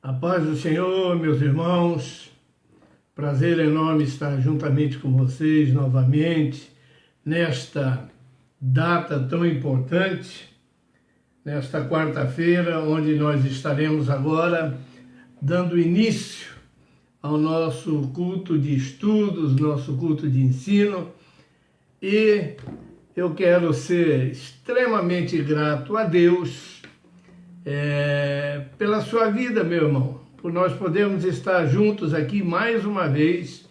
A paz do Senhor, meus irmãos, prazer enorme estar juntamente com vocês novamente, nesta data tão importante, nesta quarta-feira, onde nós estaremos agora dando início ao nosso culto de estudos, nosso culto de ensino, e eu quero ser extremamente grato a Deus pela sua vida, meu irmão, por nós podermos estar juntos aqui mais uma vez,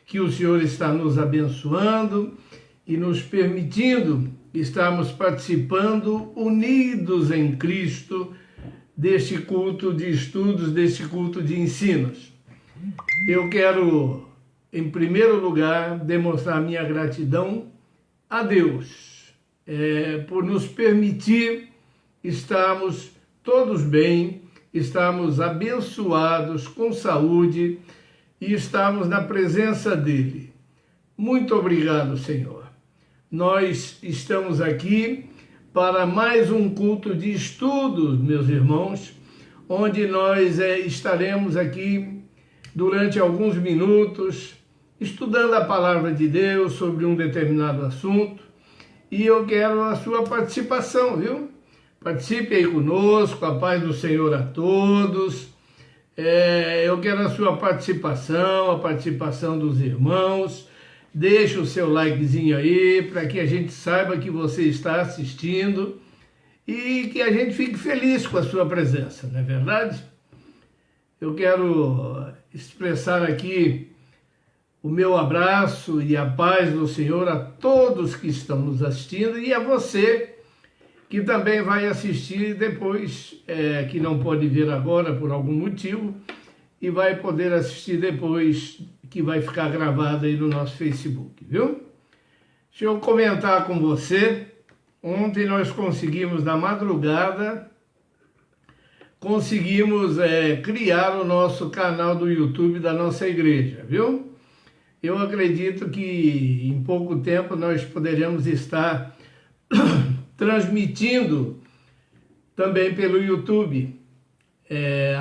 que o Senhor está nos abençoando e nos permitindo estarmos participando unidos em Cristo deste culto de estudos, deste culto de ensinos. Eu quero, em primeiro lugar, demonstrar minha gratidão a Deus por nos permitir estarmos todos bem, estamos abençoados com saúde e estamos na presença dEle. Muito obrigado, Senhor. Nós estamos aqui para mais um culto de estudos, meus irmãos, onde nós estaremos aqui durante alguns minutos estudando a palavra de Deus sobre um determinado assunto, e eu quero a sua participação, viu? Participe aí conosco, a paz do Senhor a todos. Eu quero a sua participação, a participação dos irmãos. Deixa o seu likezinho aí, para que a gente saiba que você está assistindo e que a gente fique feliz com a sua presença, não é verdade? Eu quero expressar aqui o meu abraço e a paz do Senhor a todos que estão nos assistindo e a você que também vai assistir depois, que não pode ver agora por algum motivo, e vai poder assistir depois, que vai ficar gravado aí no nosso Facebook, viu? Deixa eu comentar com você. Ontem nós conseguimos, na madrugada, criar o nosso canal do YouTube da nossa igreja, viu? Eu acredito que em pouco tempo nós poderemos estar transmitindo também pelo YouTube,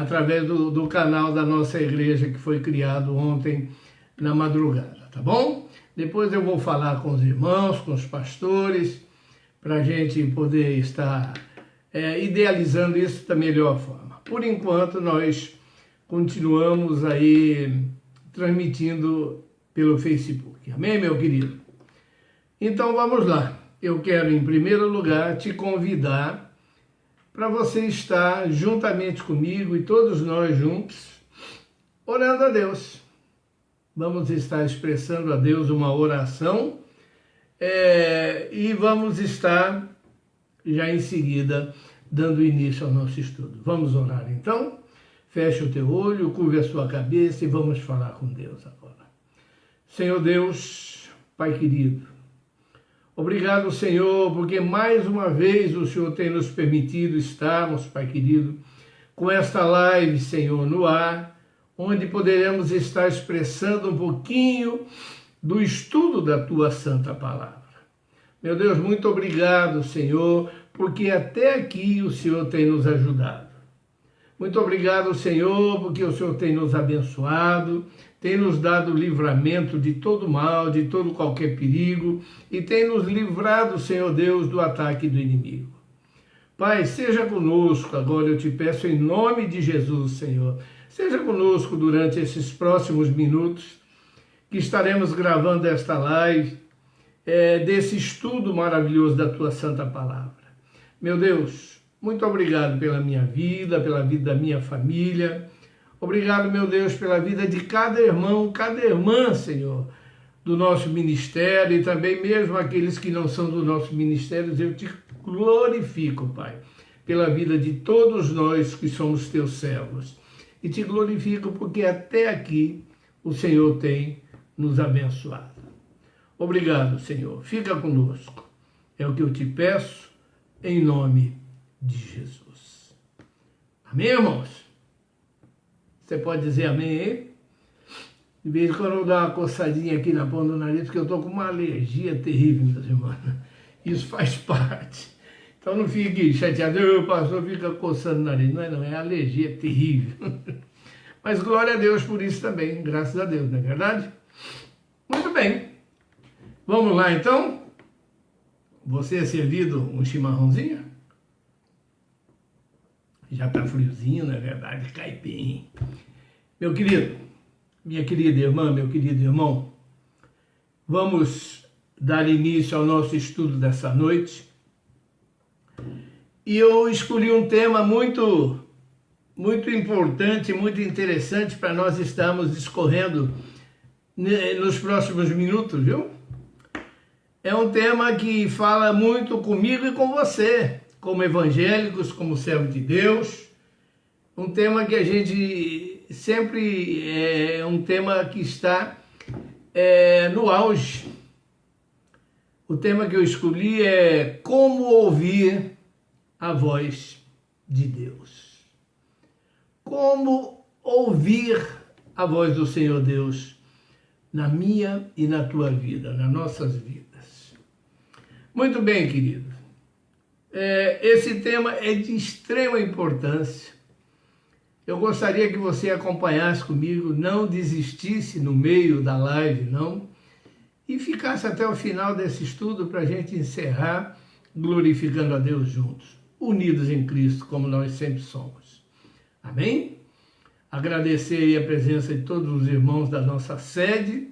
através do canal da nossa igreja que foi criado ontem na madrugada, tá bom? Depois eu vou falar com os irmãos, com os pastores, para a gente poder estar idealizando isso da melhor forma. Por enquanto nós continuamos aí transmitindo pelo Facebook, amém, meu querido? Então vamos lá. Eu quero, em primeiro lugar, te convidar para você estar juntamente comigo e todos nós juntos, orando a Deus. Vamos estar expressando a Deus uma oração e vamos estar, já em seguida, dando início ao nosso estudo. Vamos orar, então? Feche o teu olho, curve a sua cabeça e vamos falar com Deus agora. Senhor Deus, Pai querido, obrigado, Senhor, porque mais uma vez o Senhor tem nos permitido estarmos, Pai querido, com esta live, Senhor, no ar, onde poderemos estar expressando um pouquinho do estudo da Tua Santa Palavra. Meu Deus, muito obrigado, Senhor, porque até aqui o Senhor tem nos ajudado. Muito obrigado, Senhor, porque o Senhor tem nos abençoado, tem nos dado livramento de todo mal, de todo qualquer perigo, e tem nos livrado, Senhor Deus, do ataque do inimigo. Pai, seja conosco agora, eu te peço em nome de Jesus, Senhor. Seja conosco durante esses próximos minutos, que estaremos gravando esta live, desse estudo maravilhoso da Tua Santa Palavra. Meu Deus, muito obrigado pela minha vida, pela vida da minha família. Obrigado, meu Deus, pela vida de cada irmão, cada irmã, Senhor, do nosso ministério e também mesmo aqueles que não são do nosso ministério. Eu te glorifico, Pai, pela vida de todos nós que somos teus servos. E te glorifico porque até aqui o Senhor tem nos abençoado. Obrigado, Senhor. Fica conosco. É o que eu te peço em nome de Jesus. Amém, irmãos? Você pode dizer amém aí? De vez em quando eu dou uma coçadinha aqui na ponta do nariz, porque eu estou com uma alergia terrível, meus irmãos. Isso faz parte. Então não fique chateado, o pastor fica coçando o nariz. Não é alergia terrível. Mas glória a Deus por isso também, graças a Deus, não é verdade? Muito bem. Vamos lá então? Você é servido um chimarrãozinho? Já está friozinho, na verdade, cai bem. Meu querido, minha querida irmã, meu querido irmão, vamos dar início ao nosso estudo dessa noite. E eu escolhi um tema muito importante, muito interessante para nós estarmos discorrendo nos próximos minutos, viu? É um tema que fala muito comigo e com você, como evangélicos, como servos de Deus. Um tema que a gente sempre é um tema que está no auge. O tema que eu escolhi é como ouvir a voz de Deus. Como ouvir a voz do Senhor Deus na minha e na tua vida, nas nossas vidas. Muito bem, querido. Esse tema é de extrema importância. Eu gostaria que você acompanhasse comigo, não desistisse no meio da live, não, e ficasse até o final desse estudo para a gente encerrar glorificando a Deus juntos, unidos em Cristo, como nós sempre somos. Amém? Agradecer aí a presença de todos os irmãos da nossa sede,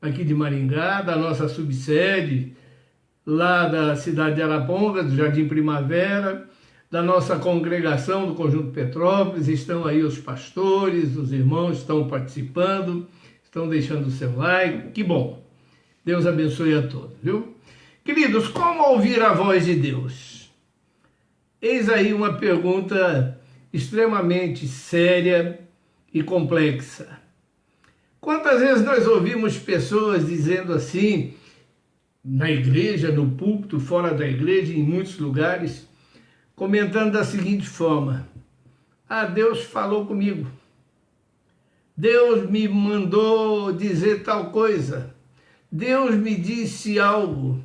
aqui de Maringá, da nossa subsede, lá da cidade de Arapongas, do Jardim Primavera, da nossa congregação do Conjunto Petrópolis. Estão aí os pastores, os irmãos estão participando, estão deixando o seu like, que bom. Deus abençoe a todos, viu? Queridos, como ouvir a voz de Deus? Eis aí uma pergunta extremamente séria e complexa. Quantas vezes nós ouvimos pessoas dizendo assim, na igreja, no púlpito, fora da igreja, em muitos lugares, comentando da seguinte forma: Deus falou comigo, Deus me mandou dizer tal coisa, Deus me disse algo.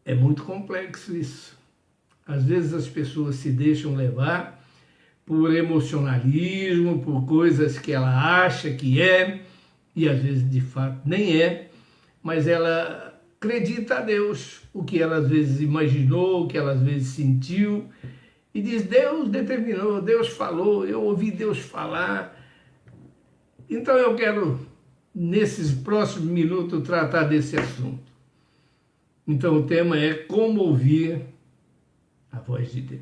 É muito complexo isso. Às vezes as pessoas se deixam levar por emocionalismo, por coisas que ela acha que é, e às vezes de fato nem é, mas ela acredita a Deus, o que ela às vezes imaginou, o que ela às vezes sentiu, e diz, Deus determinou, Deus falou, eu ouvi Deus falar. Então eu quero, nesses próximos minutos, tratar desse assunto. Então o tema é como ouvir a voz de Deus.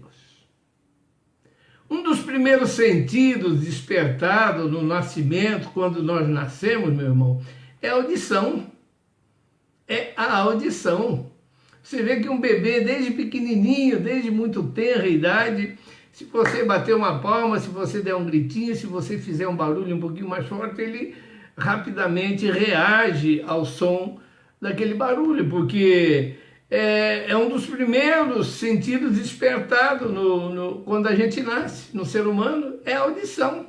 Um dos primeiros sentidos despertados no nascimento, quando nós nascemos, meu irmão, é a audição. É a audição. Você vê que um bebê, desde pequenininho, desde muito tenra idade, se você bater uma palma, se você der um gritinho, se você fizer um barulho um pouquinho mais forte, ele rapidamente reage ao som daquele barulho, porque é um dos primeiros sentidos despertados quando a gente nasce, no ser humano, é a audição.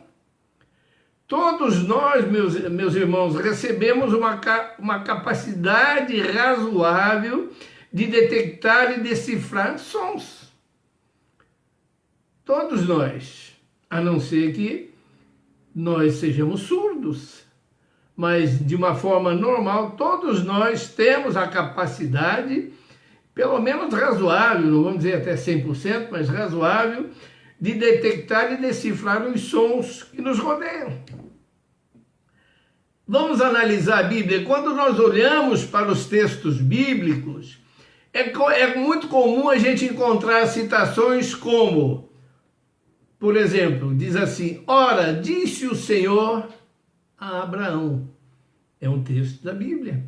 Todos nós, meus irmãos, recebemos uma capacidade razoável de detectar e decifrar sons. Todos nós, a não ser que nós sejamos surdos. Mas, de uma forma normal, todos nós temos a capacidade, pelo menos razoável, não vamos dizer até 100%, mas razoável, de detectar e decifrar os sons que nos rodeiam. Vamos analisar a Bíblia. Quando nós olhamos para os textos bíblicos, é muito comum a gente encontrar citações como, por exemplo, diz assim, ora, disse o Senhor a Abraão. É um texto da Bíblia.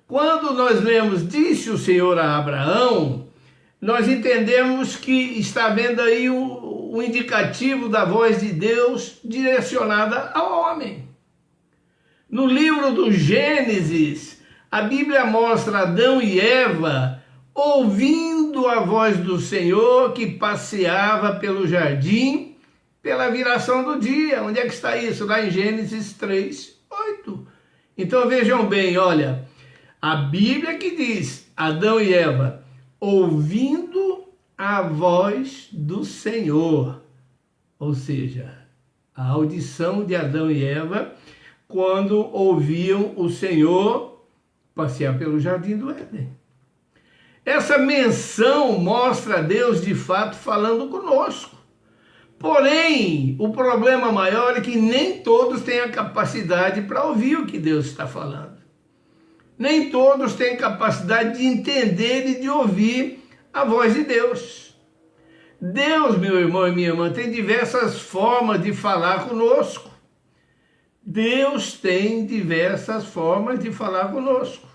Quando nós lemos, disse o Senhor a Abraão, nós entendemos que está havendo aí um indicativo da voz de Deus direcionada ao homem. No livro do Gênesis, a Bíblia mostra Adão e Eva ouvindo a voz do Senhor que passeava pelo jardim pela viração do dia. Onde é que está isso? Lá em Gênesis 3:8. Então vejam bem, olha, a Bíblia que diz Adão e Eva ouvindo a voz do Senhor. ou seja, a audição de Adão e Eva quando ouviam o Senhor passear pelo jardim do Éden. Essa menção mostra Deus de fato falando conosco. Porém, o problema maior é que nem todos têm a capacidade para ouvir o que Deus está falando. Nem todos têm capacidade de entender e de ouvir a voz de Deus. Deus, meu irmão e minha irmã, tem diversas formas de falar conosco. Deus tem diversas formas de falar conosco.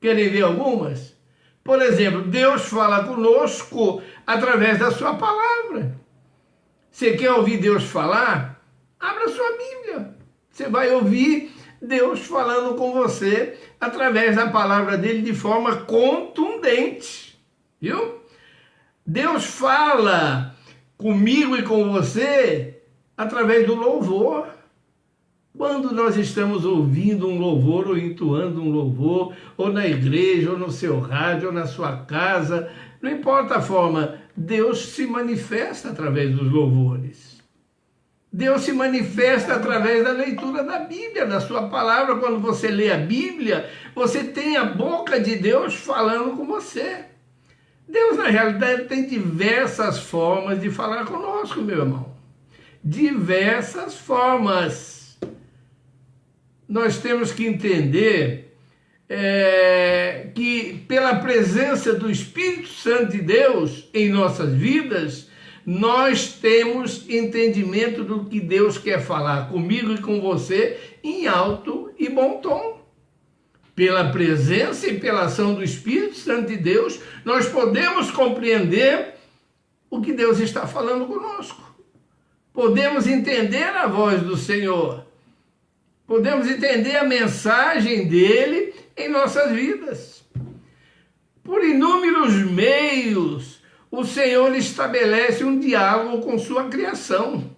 Querem ver algumas? Por exemplo, Deus fala conosco através da sua palavra. Você quer ouvir Deus falar? Abra sua Bíblia. Você vai ouvir Deus falando com você através da palavra dele de forma contundente. Viu? Deus fala comigo e com você através do louvor. Quando nós estamos ouvindo um louvor ou entoando um louvor, ou na igreja, ou no seu rádio, ou na sua casa, não importa a forma, Deus se manifesta através dos louvores. Deus se manifesta através da leitura da Bíblia, da sua palavra. Quando você lê a Bíblia, você tem a boca de Deus falando com você. Deus, na realidade, tem diversas formas de falar conosco, meu irmão. Diversas formas. Nós temos que entender que pela presença do Espírito Santo de Deus em nossas vidas, nós temos entendimento do que Deus quer falar comigo e com você em alto e bom tom. Pela presença e pela ação do Espírito Santo de Deus, nós podemos compreender o que Deus está falando conosco. Podemos entender a voz do Senhor. Podemos entender a mensagem dele em nossas vidas. Por inúmeros meios, o Senhor estabelece um diálogo com sua criação.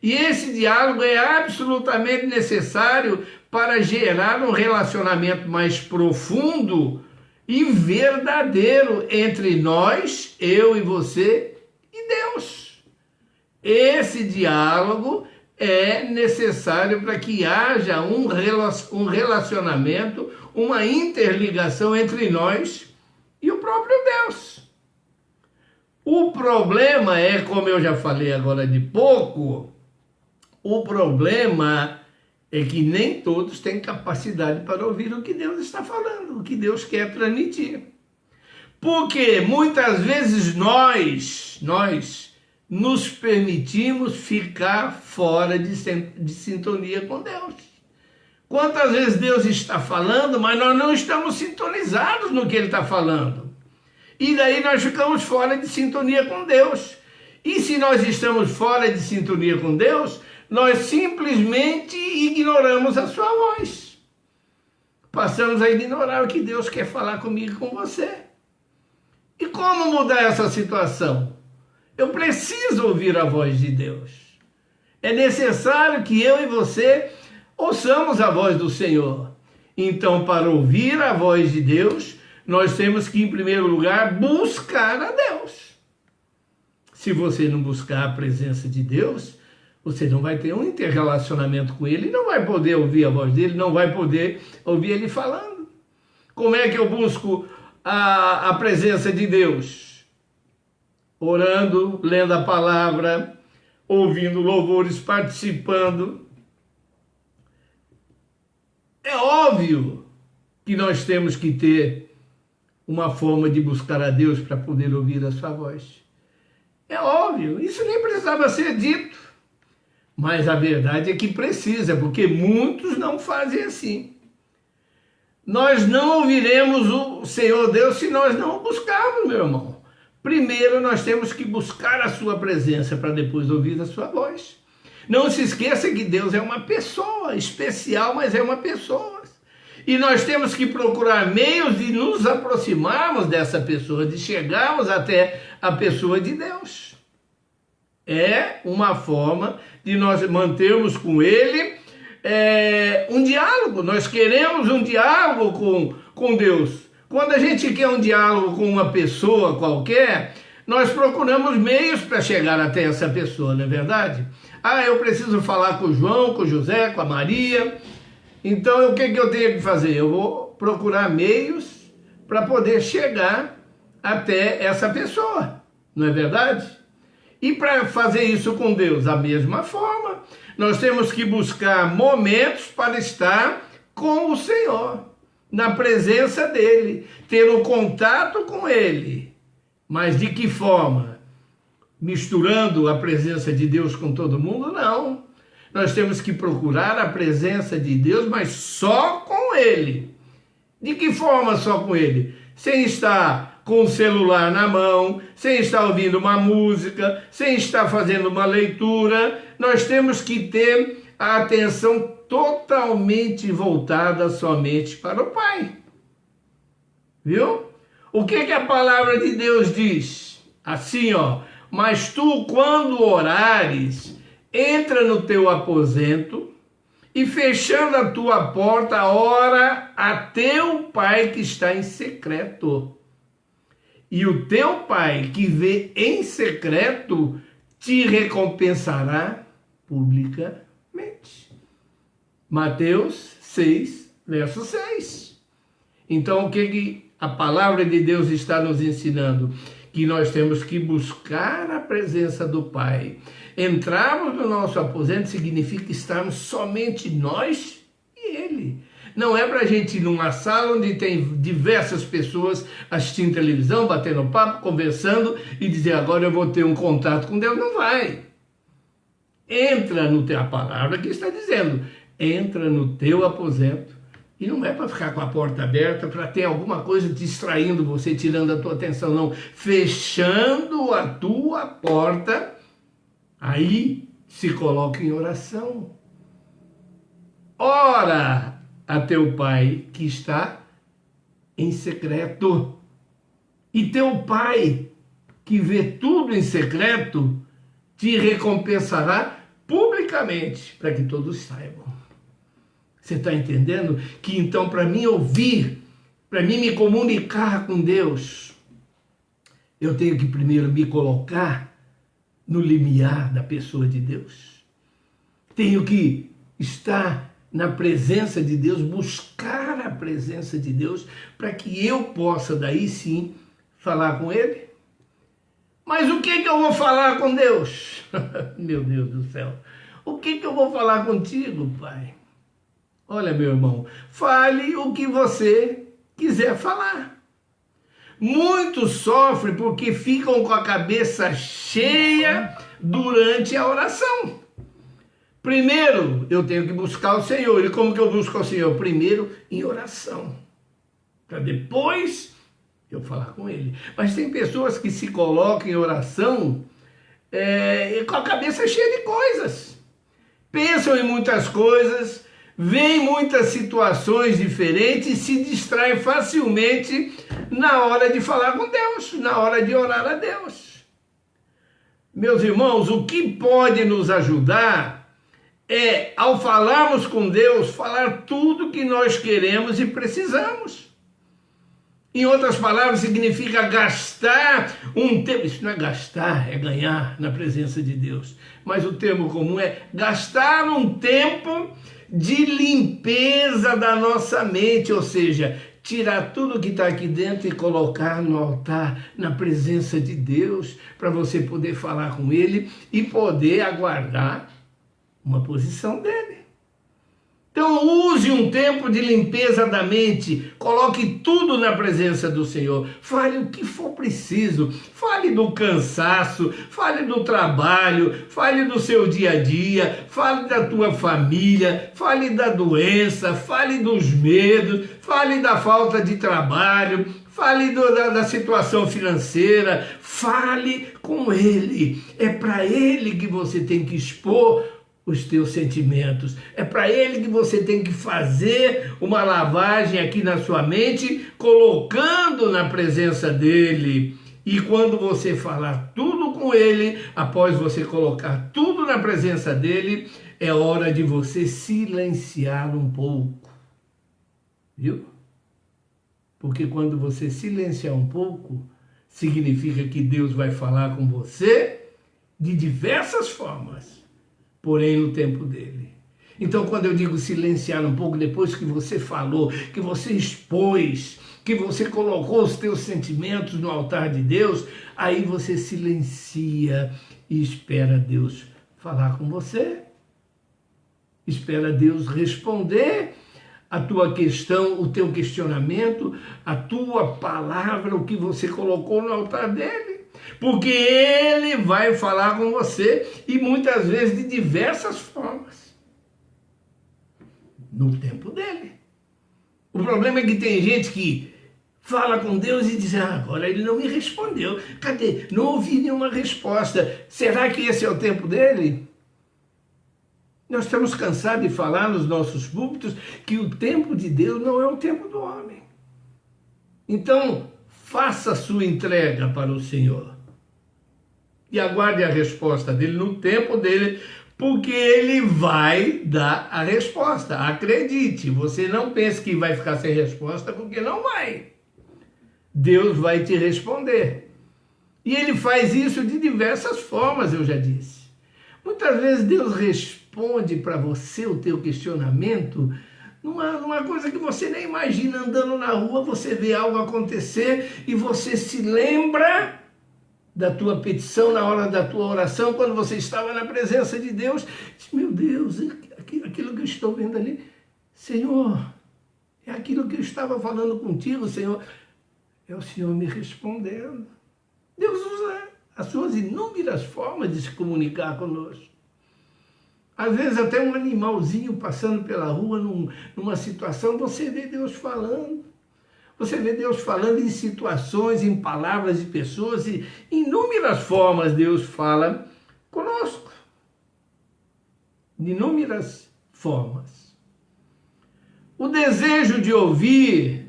E esse diálogo é absolutamente necessário para gerar um relacionamento mais profundo e verdadeiro entre nós, eu e você, e Deus. Esse diálogo é necessário para que haja um relacionamento, uma interligação entre nós e o próprio Deus. O problema é, como eu já falei agora de pouco, o problema é que nem todos têm capacidade para ouvir o que Deus está falando, o que Deus quer transmitir. Porque muitas vezes nós nos permitimos ficar fora de sintonia com Deus. Quantas vezes Deus está falando, mas nós não estamos sintonizados no que Ele está falando. E daí nós ficamos fora de sintonia com Deus. E se nós estamos fora de sintonia com Deus, nós simplesmente ignoramos a sua voz. Passamos a ignorar o que Deus quer falar comigo e com você. E como mudar essa situação? Eu preciso ouvir a voz de Deus. É necessário que eu e você ouçamos a voz do Senhor. Então, para ouvir a voz de Deus, nós temos que, em primeiro lugar, buscar a Deus. Se você não buscar a presença de Deus, você não vai ter um interrelacionamento com Ele, não vai poder ouvir a voz dEle, não vai poder ouvir Ele falando. Como é que eu busco a presença de Deus? Orando, lendo a palavra, ouvindo louvores, participando. É óbvio que nós temos que ter uma forma de buscar a Deus para poder ouvir a sua voz. É óbvio, isso nem precisava ser dito. Mas a verdade é que precisa, porque muitos não fazem assim. Nós não ouviremos o Senhor Deus se nós não o buscarmos, meu irmão. Primeiro nós temos que buscar a sua presença para depois ouvir a sua voz. Não se esqueça que Deus é uma pessoa especial, mas é uma pessoa. E nós temos que procurar meios de nos aproximarmos dessa pessoa, de chegarmos até a pessoa de Deus. É uma forma de nós mantermos com Ele um diálogo. Nós queremos um diálogo com Deus. Quando a gente quer um diálogo com uma pessoa qualquer, nós procuramos meios para chegar até essa pessoa, não é verdade? Ah, eu preciso falar com o João, com o José, com a Maria. Então, o que eu tenho que fazer? Eu vou procurar meios para poder chegar até essa pessoa, não é verdade? E para fazer isso com Deus, da mesma forma, nós temos que buscar momentos para estar com o Senhor, na presença dEle, ter um contato com Ele. Mas de que forma? Misturando a presença de Deus com todo mundo? Não. Nós temos que procurar a presença de Deus, mas só com Ele. De que forma só com Ele? Sem estar com o celular na mão, sem estar ouvindo uma música, sem estar fazendo uma leitura. Nós temos que ter a atenção totalmente voltada somente para o Pai. Viu? O que a palavra de Deus diz? Assim, ó. Mas tu, quando orares, entra no teu aposento e, fechando a tua porta, ora a teu Pai que está em secreto. E o teu Pai que vê em secreto te recompensará publicamente. Mateus 6, verso 6. Então, o que a palavra de Deus está nos ensinando? Que nós temos que buscar a presença do Pai. Entrarmos no nosso aposento significa estarmos somente nós e Ele. Não é para a gente ir numa sala onde tem diversas pessoas assistindo televisão, batendo papo, conversando e dizer agora eu vou ter um contato com Deus. Não vai. Entra no teu, a palavra que está dizendo, entra no teu aposento. E não é para ficar com a porta aberta, para ter alguma coisa distraindo você, tirando a tua atenção, não. Fechando a tua porta, aí se coloca em oração. Ora a teu Pai que está em secreto. E teu Pai que vê tudo em secreto te recompensará publicamente, para que todos saibam. Você está entendendo? Que então, para mim ouvir, para mim me comunicar com Deus, eu tenho que primeiro me colocar no limiar da pessoa de Deus. Tenho que estar na presença de Deus, buscar a presença de Deus, para que eu possa daí sim falar com Ele. Mas o que eu vou falar com Deus? Meu Deus do céu. O que eu vou falar contigo, Pai? Olha, meu irmão, fale o que você quiser falar. Muitos sofrem porque ficam com a cabeça cheia durante a oração. Primeiro, eu tenho que buscar o Senhor. E como que eu busco o Senhor? Primeiro, em oração. Para depois eu falar com Ele. Mas tem pessoas que se colocam em oração com a cabeça cheia de coisas. Pensam em muitas coisas, veem muitas situações diferentes e se distraem facilmente na hora de falar com Deus, na hora de orar a Deus. Meus irmãos, o que pode nos ajudar é, ao falarmos com Deus, falar tudo que nós queremos e precisamos. Em outras palavras, significa gastar um tempo. Isso não é gastar, é ganhar na presença de Deus. Mas o termo comum é gastar um tempo de limpeza da nossa mente, ou seja, tirar tudo que está aqui dentro e colocar no altar, na presença de Deus, para você poder falar com Ele e poder aguardar uma posição dele. Então use um tempo de limpeza da mente, coloque tudo na presença do Senhor, fale o que for preciso, fale do cansaço, fale do trabalho, fale do seu dia a dia, fale da tua família, fale da doença, fale dos medos, fale da falta de trabalho, fale da situação financeira, fale com Ele, é para Ele que você tem que expor os teus sentimentos. É para Ele que você tem que fazer uma lavagem aqui na sua mente, colocando na presença dEle. E quando você falar tudo com Ele, após você colocar tudo na presença dEle, é hora de você silenciar um pouco. Viu? Porque quando você silenciar um pouco, significa que Deus vai falar com você de diversas formas, porém no tempo dele. Então, quando eu digo silenciar um pouco, depois que você falou, que você expôs, que você colocou os teus sentimentos no altar de Deus, aí você silencia e espera Deus falar com você. Espera Deus responder a tua questão, o teu questionamento, a tua palavra, o que você colocou no altar dele. Porque ele vai falar com você e muitas vezes de diversas formas. No tempo dele. O problema é que tem gente que fala com Deus e diz, agora ele não me respondeu. Cadê? Não ouvi nenhuma resposta. Será que esse é o tempo dele? Nós estamos cansados de falar nos nossos púlpitos que o tempo de Deus não é o tempo do homem. Então, faça a sua entrega para o Senhor. E aguarde a resposta dele no tempo dele, porque ele vai dar a resposta. Acredite, você não pense que vai ficar sem resposta, porque não vai. Deus vai te responder. E ele faz isso de diversas formas, eu já disse. Muitas vezes Deus responde para você o teu questionamento numa coisa que você nem imagina. Andando na rua, você vê algo acontecer e você se lembra da tua petição na hora da tua oração, quando você estava na presença de Deus. Diz, meu Deus, aquilo que eu estou vendo ali, Senhor, é aquilo que eu estava falando contigo, Senhor. É o Senhor me respondendo. Deus usa as suas inúmeras formas de se comunicar conosco. Às vezes até um animalzinho passando pela rua, numa situação, você vê Deus falando. Você vê Deus falando em situações, em palavras de pessoas, e inúmeras formas Deus fala conosco. De inúmeras formas. O desejo de ouvir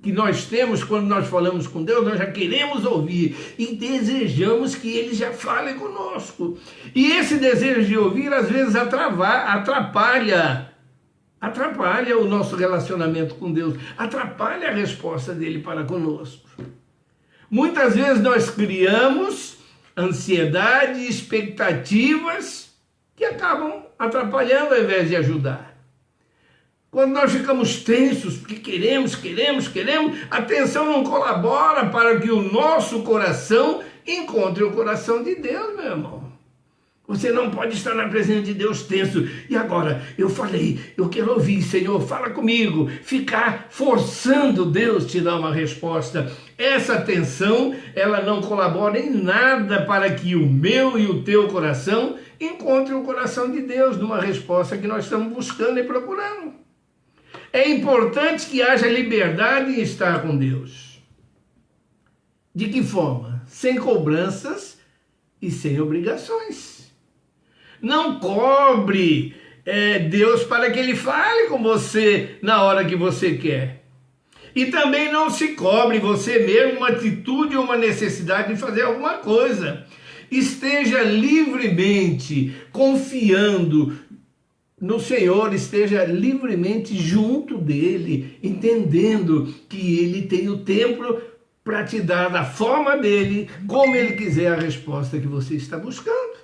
que nós temos quando nós falamos com Deus, nós já queremos ouvir e desejamos que Ele já fale conosco. E esse desejo de ouvir, às vezes, atrapalha o nosso relacionamento com Deus, atrapalha a resposta dele para conosco. Muitas vezes nós criamos ansiedade, expectativas que acabam atrapalhando ao invés de ajudar. Quando nós ficamos tensos, porque queremos, a tensão não colabora para que o nosso coração encontre o coração de Deus, meu irmão. Você não pode estar na presença de Deus tenso. E agora, eu falei, eu quero ouvir, Senhor, fala comigo. Ficar forçando Deus te dar uma resposta. Essa tensão, ela não colabora em nada para que o meu e o teu coração encontre o coração de Deus numa resposta que nós estamos buscando e procurando. É importante que haja liberdade em estar com Deus. De que forma? Sem cobranças e sem obrigações. Não cobre Deus para que Ele fale com você na hora que você quer. E também não se cobre você mesmo uma atitude ou uma necessidade de fazer alguma coisa. Esteja livremente confiando no Senhor, esteja livremente junto dEle, entendendo que Ele tem o tempo para te dar da forma dEle, como Ele quiser a resposta que você está buscando.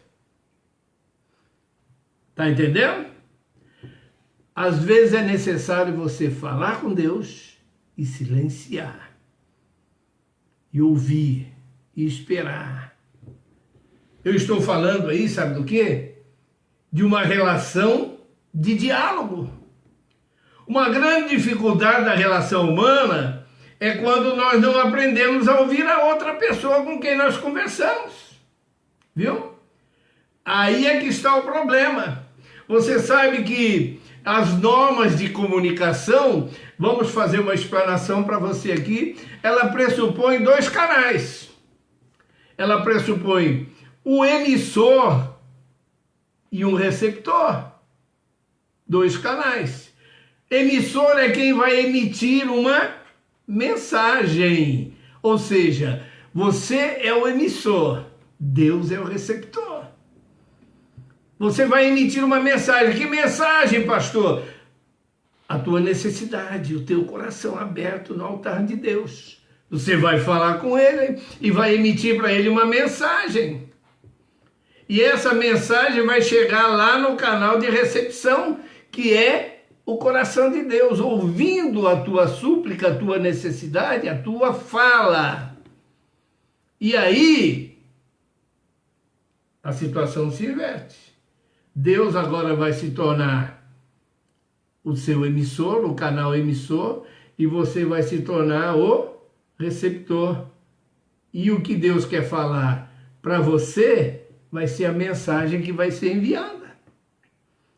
Tá entendendo? Às vezes é necessário você falar com Deus e silenciar. E ouvir e esperar. Eu estou falando aí, sabe do quê? De uma relação de diálogo. Uma grande dificuldade da relação humana é quando nós não aprendemos a ouvir a outra pessoa com quem nós conversamos. Viu? Aí é que está o problema. Você sabe que as normas de comunicação, vamos fazer uma explanação para você aqui, ela pressupõe dois canais. Ela pressupõe o emissor e um receptor. Dois canais. Emissor é quem vai emitir uma mensagem. Ou seja, você é o emissor, Deus é o receptor. Você vai emitir uma mensagem. Que mensagem, pastor? A tua necessidade, o teu coração aberto no altar de Deus. Você vai falar com ele e vai emitir para ele uma mensagem. E essa mensagem vai chegar lá no canal de recepção, que é o coração de Deus, ouvindo a tua súplica, a tua necessidade, a tua fala. E aí, a situação se inverte. Deus agora vai se tornar o seu emissor, o canal emissor, e você vai se tornar o receptor. E o que Deus quer falar para você vai ser a mensagem que vai ser enviada.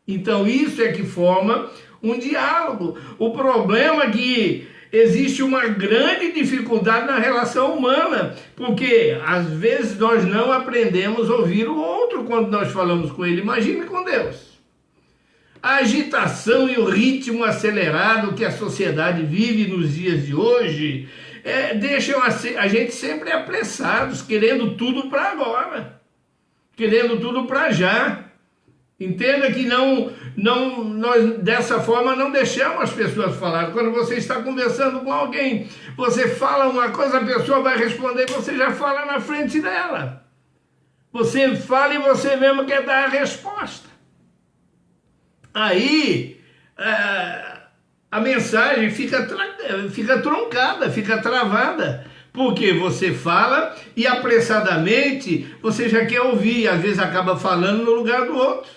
Então isso é que forma um diálogo. O problema é que existe uma grande dificuldade na relação humana, porque às vezes nós não aprendemos a ouvir o outro quando nós falamos com ele. Imagine com Deus. A agitação e o ritmo acelerado que a sociedade vive nos dias de hoje deixam a gente sempre apressados, querendo tudo para agora, querendo tudo para já. Entenda que nós dessa forma não deixamos as pessoas falar. Quando você está conversando com alguém, você fala uma coisa, a pessoa vai responder, você já fala na frente dela. Você fala e você mesmo quer dar a resposta. Aí a mensagem fica truncada, fica travada, porque você fala e apressadamente você já quer ouvir, às vezes acaba falando no lugar do outro.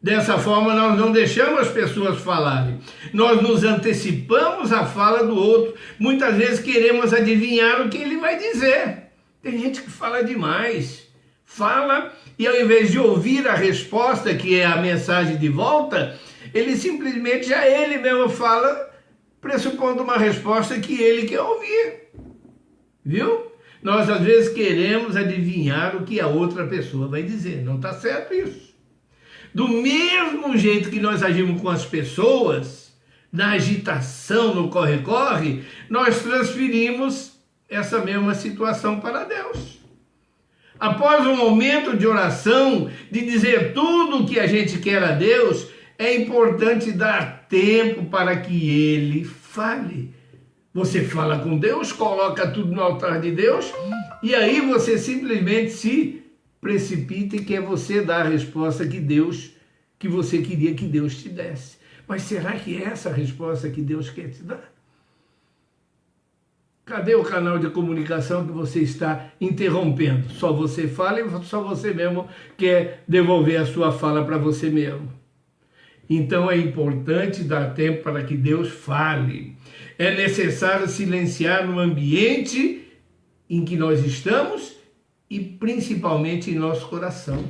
Dessa forma nós não deixamos as pessoas falarem, nós nos antecipamos à fala do outro, muitas vezes queremos adivinhar o que ele vai dizer. Tem gente que fala demais, fala e ao invés de ouvir a resposta, que é a mensagem de volta, ele simplesmente já ele mesmo fala, pressupondo uma resposta que ele quer ouvir. Viu? Nós às vezes queremos adivinhar o que a outra pessoa vai dizer. Não está certo isso. Do mesmo jeito que nós agimos com as pessoas, na agitação, no corre-corre, nós transferimos essa mesma situação para Deus. Após um momento de oração, de dizer tudo o que a gente quer a Deus, é importante dar tempo para que Ele fale. Você fala com Deus, coloca tudo no altar de Deus, e aí você simplesmente se precipita e quer você dar a resposta que você queria que Deus te desse. Mas será que é essa a resposta que Deus quer te dar? Cadê o canal de comunicação que você está interrompendo? Só você fala e só você mesmo quer devolver a sua fala para você mesmo. Então é importante dar tempo para que Deus fale. É necessário silenciar no ambiente em que nós estamos e principalmente em nosso coração.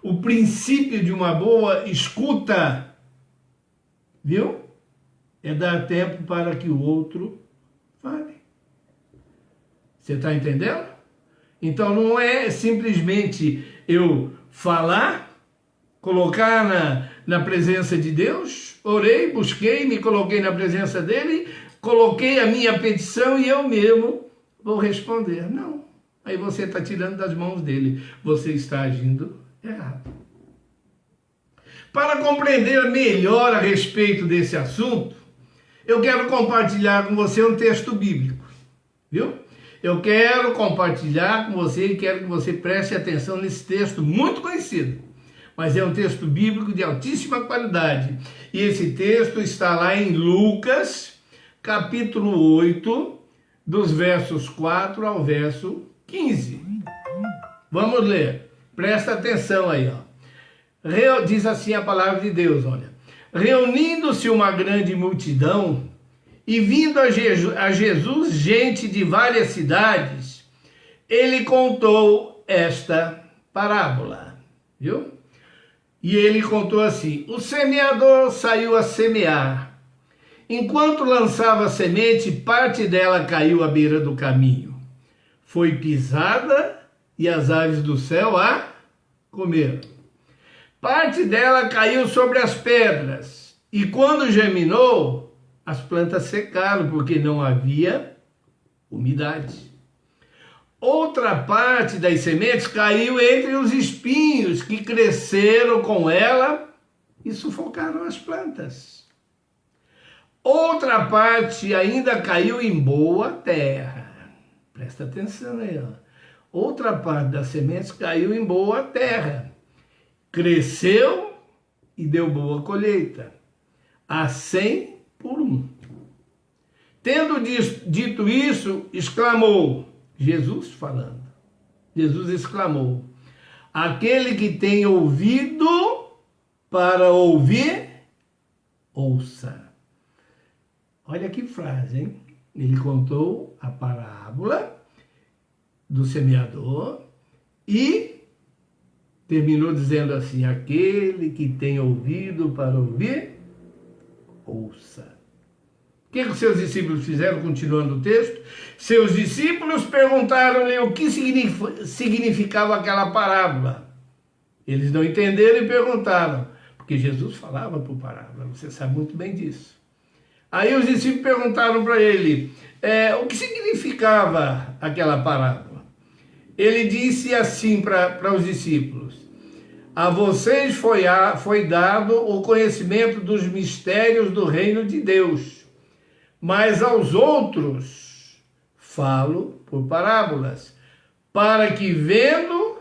O princípio de uma boa escuta, viu? É dar tempo para que o outro fale. Você está entendendo? Então não é simplesmente eu falar, colocar na presença de Deus, orei, busquei, me coloquei na presença dele, coloquei a minha petição e eu mesmo vou responder. Não. Aí você está tirando das mãos dele. Você está agindo errado. Para compreender melhor a respeito desse assunto, eu quero compartilhar com você um texto bíblico, viu? Eu quero compartilhar com você e quero que você preste atenção nesse texto muito conhecido, mas é um texto bíblico de altíssima qualidade. E esse texto está lá em Lucas, capítulo 8, dos versos 4 ao verso 15. Vamos ler. Presta atenção aí, ó. Diz assim a palavra de Deus, olha. Reunindo-se uma grande multidão e vindo a Jesus gente de várias cidades, ele contou esta parábola, viu? E ele contou assim: o semeador saiu a semear. Enquanto lançava a semente, parte dela caiu à beira do caminho. Foi pisada e as aves do céu a comeram. Parte dela caiu sobre as pedras, e quando germinou, as plantas secaram, porque não havia umidade. Outra parte das sementes caiu entre os espinhos, que cresceram com ela e sufocaram as plantas. Outra parte ainda caiu em boa terra. Presta atenção aí, ó. Outra parte das sementes caiu em boa terra. Cresceu e deu boa colheita. A 100 por 1. Tendo dito isso, exclamou, Jesus falando, Jesus exclamou, aquele que tem ouvido para ouvir, ouça. Olha que frase, hein? Ele contou a parábola do semeador e terminou dizendo assim, aquele que tem ouvido para ouvir, ouça. O que os seus discípulos fizeram, continuando o texto? Seus discípulos perguntaram-lhe o que significava aquela parábola. Eles não entenderam e perguntaram, porque Jesus falava por parábola, você sabe muito bem disso. Aí os discípulos perguntaram para ele, o que significava aquela parábola? Ele disse assim para os discípulos, a vocês foi dado o conhecimento dos mistérios do reino de Deus, mas aos outros falo por parábolas, para que vendo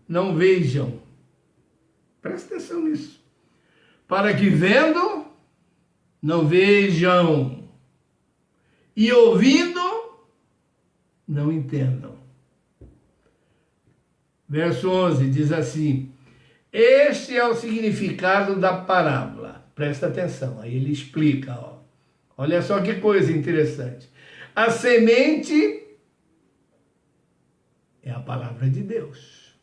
não vejam. Presta atenção nisso. Para que vendo não vejam e ouvindo não entendam. Verso 11 diz assim, este é o significado da parábola. Presta atenção, aí ele explica, ó. Olha só que coisa interessante. A semente é a palavra de Deus.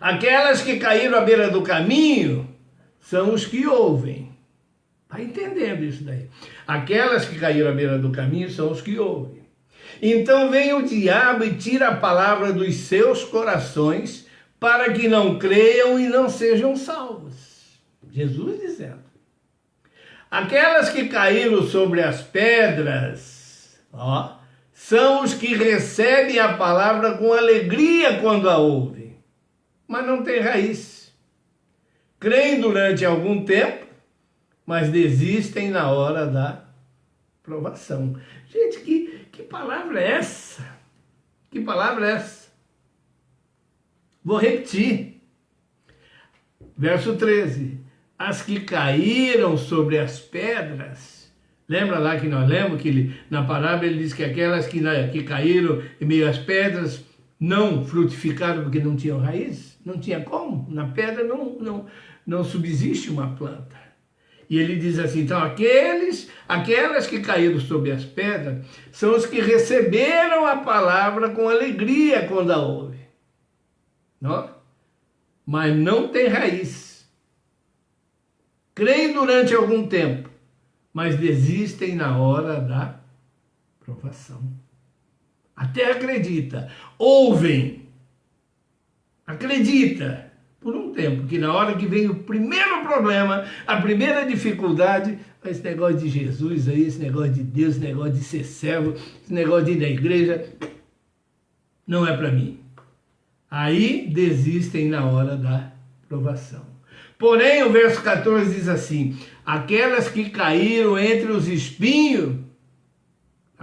Aquelas que caíram à beira do caminho são os que ouvem. Está entendendo isso daí? Aquelas que caíram à beira do caminho são os que ouvem. Então vem o diabo e tira a palavra dos seus corações para que não creiam e não sejam salvos. Jesus dizendo. Aquelas que caíram sobre as pedras, ó, são os que recebem a palavra com alegria quando a ouvem, mas não tem raiz. Creem durante algum tempo, mas desistem na hora da provação. Gente, que palavra é essa? Que palavra é essa? Vou repetir. Verso 13. As que caíram sobre as pedras. Lembra lá que nós lemos que na parábola ele diz que aquelas que caíram em meio às pedras não frutificaram porque não tinham raiz? Não tinha como. Na pedra não subsiste uma planta. E ele diz assim, então aquelas que caíram sobre as pedras são os que receberam a palavra com alegria quando a ouvem. Não? Mas não tem raiz. Creem durante algum tempo, mas desistem na hora da provação. Até acredita, ouvem, acredita por um tempo, que na hora que vem o primeiro problema, a primeira dificuldade, esse negócio de Jesus aí, esse negócio de Deus, esse negócio de ser servo, esse negócio de ir na igreja, não é para mim. Aí desistem na hora da provação. Porém, o verso 14 diz assim, aquelas que caíram entre os espinhos,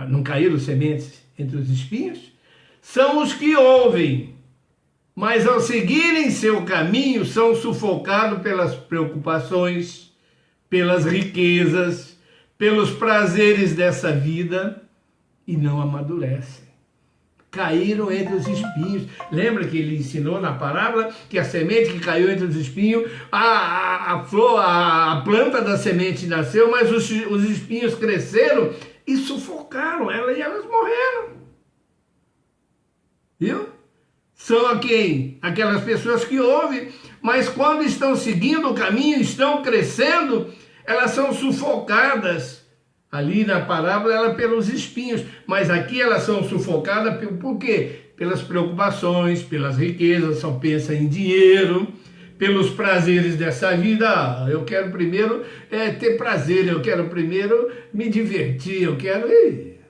não caíram sementes entre os espinhos, são os que ouvem, mas ao seguirem seu caminho são sufocados pelas preocupações, pelas riquezas, pelos prazeres dessa vida e não amadurecem. Caíram entre os espinhos. Lembra que ele ensinou na parábola que a semente que caiu entre os espinhos, a flor, a planta da semente nasceu, mas os espinhos cresceram e sufocaram ela e elas morreram. Viu? São aquelas pessoas que ouvem, mas quando estão seguindo o caminho, estão crescendo, elas são sufocadas. Ali na parábola, ela pelos espinhos, mas aqui elas são sufocadas por quê? Pelas preocupações, pelas riquezas, só pensa em dinheiro, pelos prazeres dessa vida. Eu quero primeiro ter prazer, eu quero primeiro me divertir, eu quero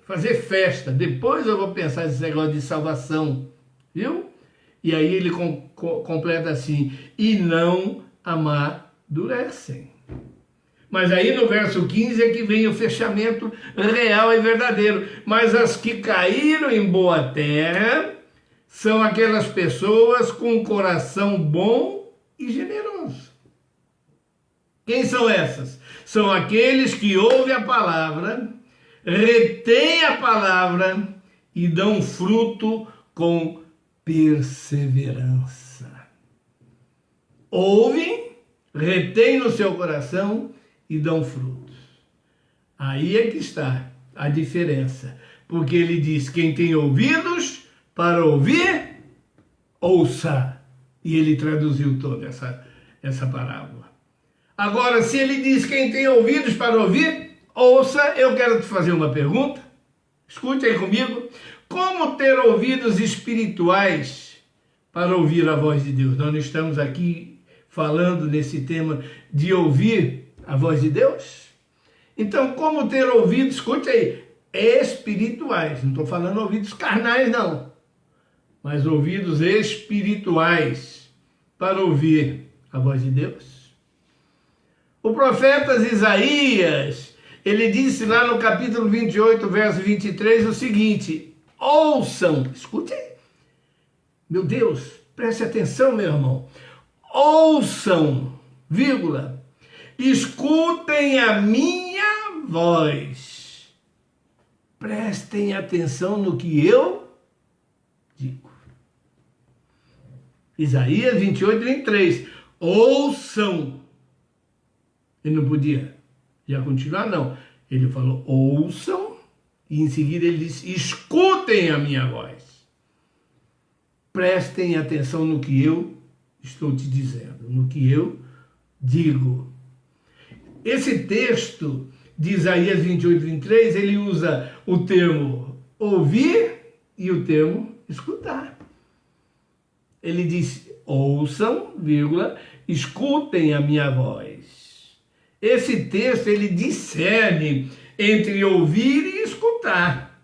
fazer festa, depois eu vou pensar nesse negócio de salvação, viu? E aí ele completa assim, e não amadurecem. Mas aí no verso 15 é que vem o fechamento real e verdadeiro. Mas as que caíram em boa terra são aquelas pessoas com um coração bom e generoso. Quem são essas? São aqueles que ouvem a palavra, retêm a palavra e dão fruto com perseverança. Ouvem, retêm no seu coração e dão frutos. Aí é que está a diferença. Porque ele diz, quem tem ouvidos para ouvir, ouça. E ele traduziu toda essa parábola. Agora, se ele diz, quem tem ouvidos para ouvir, ouça, eu quero te fazer uma pergunta. Escute aí comigo. Como ter ouvidos espirituais para ouvir a voz de Deus? Nós não estamos aqui falando nesse tema de ouvir a voz de Deus? Então, como ter ouvidos, escute aí, espirituais. Não estou falando ouvidos carnais, não. Mas ouvidos espirituais para ouvir a voz de Deus. O profeta Isaías, ele disse lá no capítulo 28, verso 23, o seguinte: ouçam, escute aí. Meu Deus, preste atenção, meu irmão. Ouçam, vírgula, escutem a minha voz. Prestem atenção no que eu digo. Isaías 28, 23. Ouçam. Ele não podia já continuar, não. Ele falou, ouçam, e em seguida ele disse, escutem a minha voz. Prestem atenção no que eu estou te dizendo, no que eu digo. Esse texto de Isaías 28, 23, ele usa o termo ouvir e o termo escutar. Ele diz, ouçam, vírgula, escutem a minha voz. Esse texto, ele discerne entre ouvir e escutar.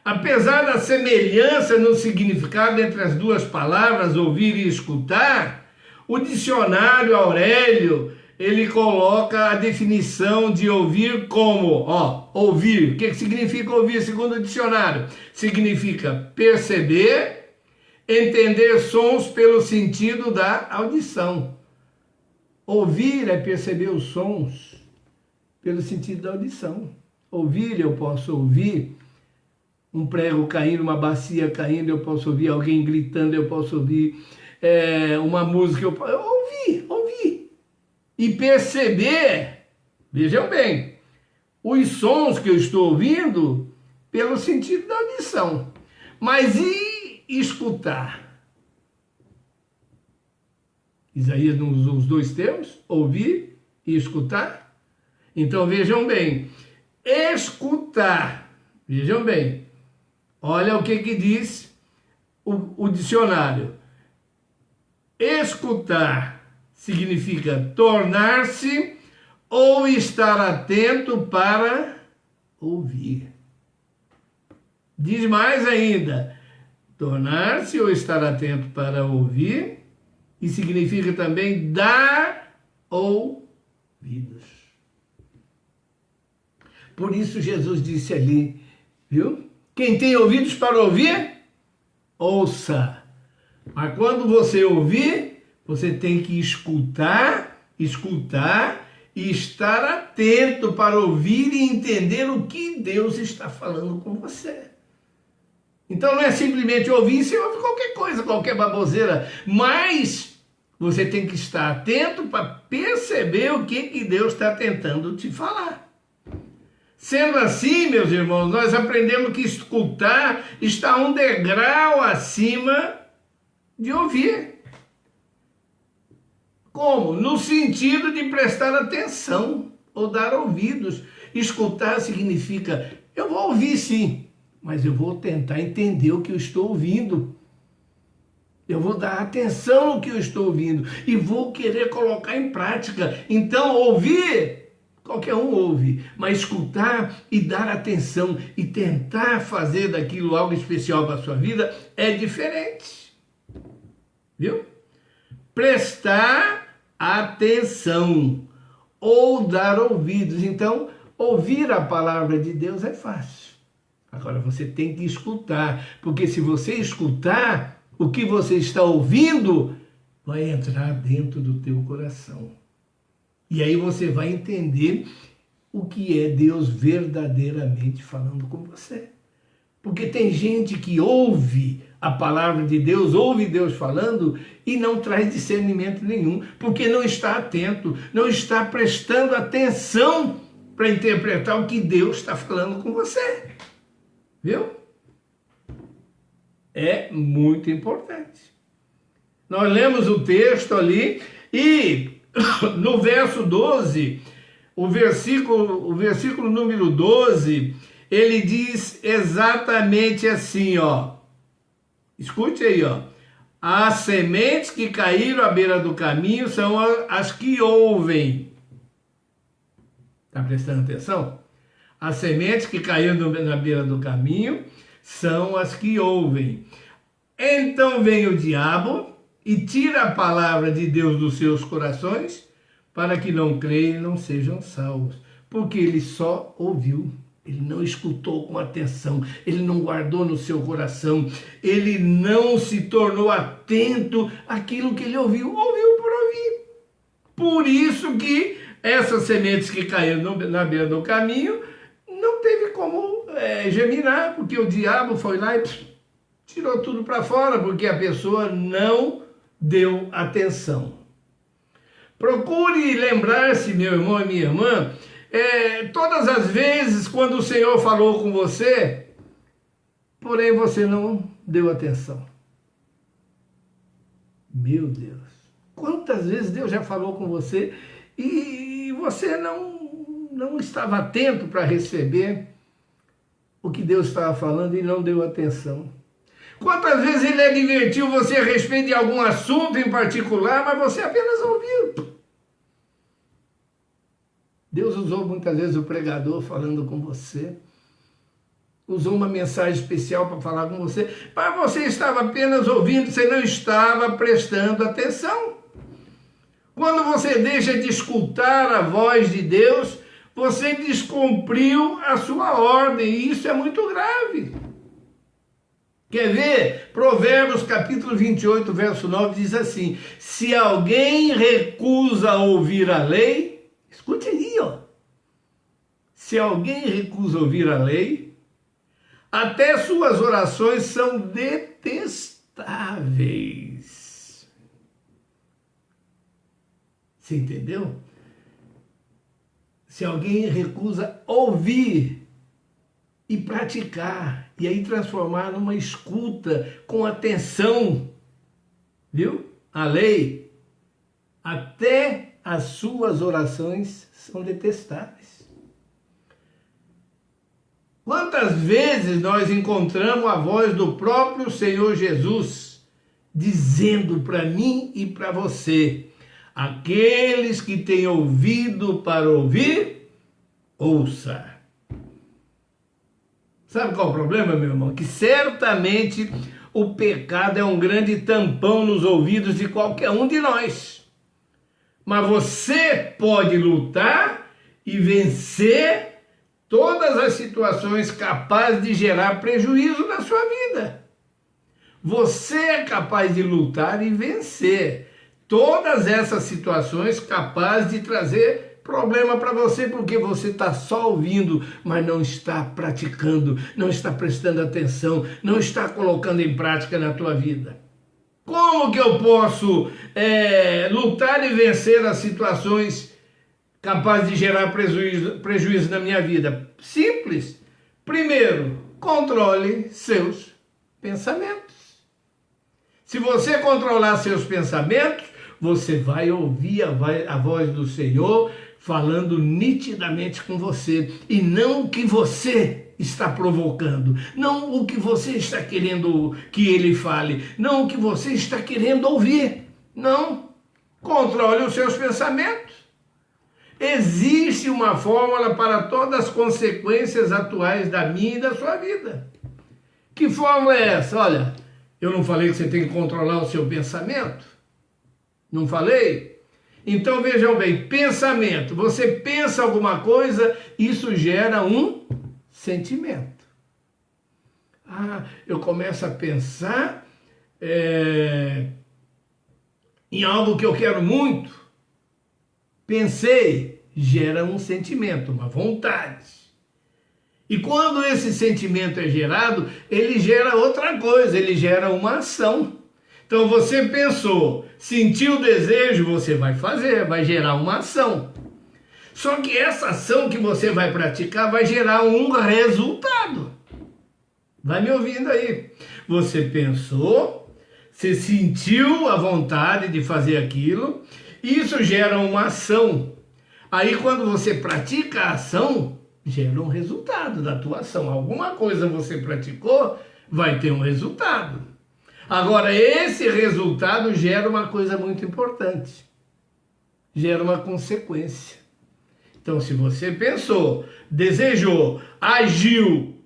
Apesar da semelhança no significado entre as duas palavras, ouvir e escutar, o dicionário Aurélio, ele coloca a definição de ouvir como, ouvir. O que significa ouvir segundo o dicionário? Significa perceber, entender sons pelo sentido da audição. Ouvir é perceber os sons pelo sentido da audição. Ouvir, eu posso ouvir um prego caindo, uma bacia caindo, eu posso ouvir alguém gritando, eu posso ouvir uma música, ouvir. E perceber, vejam bem, os sons que eu estou ouvindo pelo sentido da audição. Mas e escutar? Isaías não usou os dois termos, ouvir e escutar? Então vejam bem, escutar, vejam bem, olha o que diz o dicionário. Escutar significa tornar-se ou estar atento para ouvir. Diz mais ainda, tornar-se ou estar atento para ouvir, e significa também dar ouvidos. Por isso Jesus disse ali, viu? Quem tem ouvidos para ouvir, ouça. Mas quando você ouvir, você tem que escutar e estar atento para ouvir e entender o que Deus está falando com você. Então não é simplesmente ouvir, você ouve qualquer coisa, qualquer baboseira, mas você tem que estar atento para perceber o que Deus está tentando te falar. Sendo assim, meus irmãos, nós aprendemos que escutar está um degrau acima de ouvir. Como? No sentido de prestar atenção ou dar ouvidos. Escutar significa, eu vou ouvir sim, mas eu vou tentar entender o que eu estou ouvindo. Eu vou dar atenção no que eu estou ouvindo e vou querer colocar em prática. Então, ouvir, qualquer um ouve, mas escutar e dar atenção e tentar fazer daquilo algo especial para a sua vida é diferente. Viu? Prestar atenção, ou dar ouvidos. Então, ouvir a palavra de Deus é fácil. Agora você tem que escutar, porque se você escutar, o que você está ouvindo vai entrar dentro do teu coração. E aí você vai entender o que é Deus verdadeiramente falando com você. Porque tem gente que ouve a palavra de Deus, ouve Deus falando e não traz discernimento nenhum, porque não está atento, não está prestando atenção para interpretar o que Deus está falando com você. Viu? É muito importante. Nós lemos o texto ali e no verso 12, o versículo número 12, ele diz exatamente assim, ó. Escute aí, ó. As sementes que caíram à beira do caminho são as que ouvem. Está prestando atenção? As sementes que caíram na beira do caminho são as que ouvem. Então vem o diabo e tira a palavra de Deus dos seus corações, para que não creiam e não sejam salvos. Porque ele só ouviu, ele não escutou com atenção, ele não guardou no seu coração, ele não se tornou atento àquilo que ele ouviu por ouvir. Por isso que essas sementes que caíram na beira do caminho, não teve como germinar, porque o diabo foi lá e tirou tudo para fora, porque a pessoa não deu atenção. Procure lembrar-se, meu irmão e minha irmã, todas as vezes quando o Senhor falou com você, porém você não deu atenção. Meu Deus, quantas vezes Deus já falou com você e você não estava atento para receber o que Deus estava falando e não deu atenção. Quantas vezes ele advertiu você a respeito de algum assunto em particular, mas você apenas ouviu. Deus usou muitas vezes o pregador falando com você, usou uma mensagem especial para falar com você, mas você estava apenas ouvindo, você não estava prestando atenção. Quando você deixa de escutar a voz de Deus, você descumpriu a sua ordem, e isso é muito grave. Quer ver? Provérbios capítulo 28, verso 9 diz assim: se alguém recusa ouvir a lei, escute aí, ó. Se alguém recusa ouvir a lei, até suas orações são detestáveis. Você entendeu? Se alguém recusa ouvir e praticar, e aí transformar numa escuta com atenção, viu? A lei, até as suas orações são detestáveis. Quantas vezes nós encontramos a voz do próprio Senhor Jesus dizendo para mim e para você: aqueles que têm ouvido para ouvir, ouça. Sabe qual é o problema, meu irmão? Que certamente o pecado é um grande tampão nos ouvidos de qualquer um de nós. Mas você pode lutar e vencer todas as situações capazes de gerar prejuízo na sua vida. Você é capaz de lutar e vencer todas essas situações capazes de trazer problema para você, porque você está só ouvindo, mas não está praticando, não está prestando atenção, não está colocando em prática na tua vida. Como que eu posso lutar e vencer as situações capazes de gerar prejuízo na minha vida? Simples. Primeiro, controle seus pensamentos. Se você controlar seus pensamentos, você vai ouvir a voz do Senhor falando nitidamente com você, e não o que você está provocando, não o que você está querendo que ele fale, não o que você está querendo ouvir. Não. Controle os seus pensamentos. Existe uma fórmula para todas as consequências atuais da minha e da sua vida. Que fórmula é essa? Olha, eu não falei que você tem que controlar o seu pensamento? Não falei? Então vejam bem, pensamento. Você pensa alguma coisa, isso gera um sentimento. Ah, eu começo a pensar em algo que eu quero muito. Pensei, gera um sentimento, uma vontade. E quando esse sentimento é gerado, ele gera outra coisa, ele gera uma ação. Então você pensou, sentiu o desejo, você vai fazer, vai gerar uma ação. Só que essa ação que você vai praticar vai gerar um resultado. Vai me ouvindo aí. Você pensou, você sentiu a vontade de fazer aquilo, isso gera uma ação. Aí quando você pratica a ação, gera um resultado da tua ação. Alguma coisa você praticou, vai ter um resultado. Agora, esse resultado gera uma coisa muito importante. Gera uma consequência. Então, se você pensou, desejou, agiu,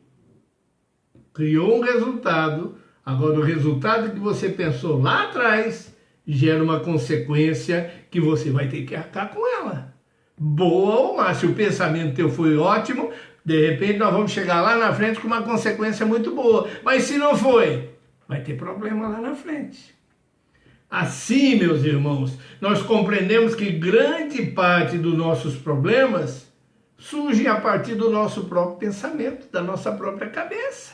criou um resultado, agora o resultado que você pensou lá atrás gera uma consequência que você vai ter que arcar com ela. Boa ou má, se o pensamento teu foi ótimo, de repente nós vamos chegar lá na frente com uma consequência muito boa. Mas se não foi, vai ter problema lá na frente. Assim, meus irmãos, nós compreendemos que grande parte dos nossos problemas surge a partir do nosso próprio pensamento, da nossa própria cabeça.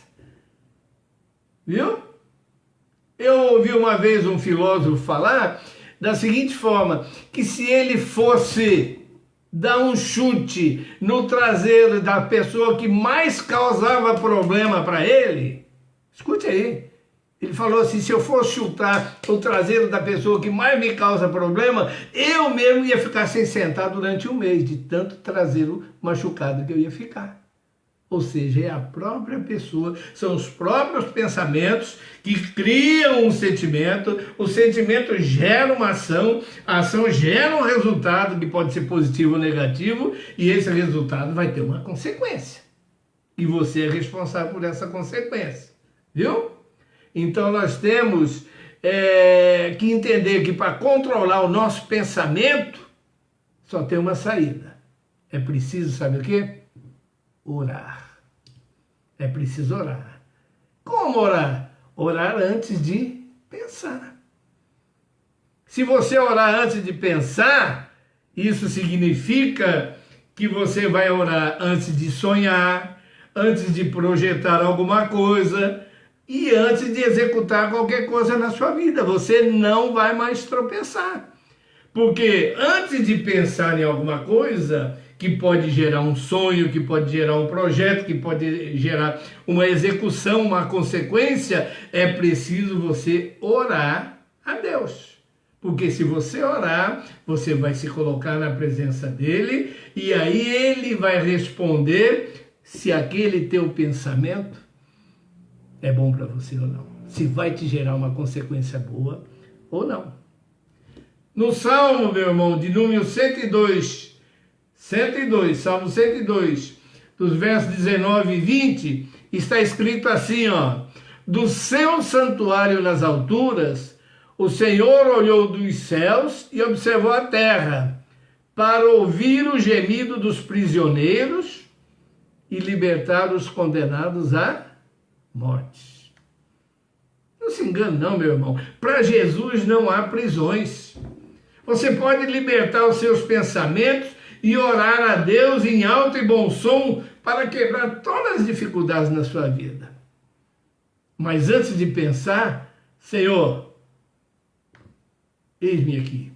Viu? Eu ouvi uma vez um filósofo falar da seguinte forma, que se ele fosse dar um chute no traseiro da pessoa que mais causava problema para ele, escute aí, ele falou assim, se eu fosse chutar o traseiro da pessoa que mais me causa problema, eu mesmo ia ficar sem sentar durante um mês, de tanto traseiro machucado que eu ia ficar. Ou seja, é a própria pessoa, são os próprios pensamentos que criam um sentimento, o sentimento gera uma ação, a ação gera um resultado que pode ser positivo ou negativo, e esse resultado vai ter uma consequência. E você é responsável por essa consequência, viu? Então nós temos que entender que para controlar o nosso pensamento, só tem uma saída. É preciso, sabe o quê? Orar. É preciso orar. Como orar? Orar antes de pensar. Se você orar antes de pensar, isso significa que você vai orar antes de sonhar, antes de projetar alguma coisa e antes de executar qualquer coisa na sua vida. Você não vai mais tropeçar. Porque antes de pensar em alguma coisa que pode gerar um sonho, que pode gerar um projeto, que pode gerar uma execução, uma consequência, é preciso você orar a Deus. Porque se você orar, você vai se colocar na presença dele e aí ele vai responder se aquele teu pensamento é bom para você ou não. Se vai te gerar uma consequência boa ou não. No Salmo, meu irmão, de número 102, Salmo 102, dos versos 19 e 20, está escrito assim, ó: do seu santuário nas alturas, o Senhor olhou dos céus e observou a terra, para ouvir o gemido dos prisioneiros e libertar os condenados à morte. Não se engane não, meu irmão, para Jesus não há prisões. Você pode libertar os seus pensamentos e orar a Deus em alto e bom som para quebrar todas as dificuldades na sua vida. Mas antes de pensar, Senhor, eis-me aqui.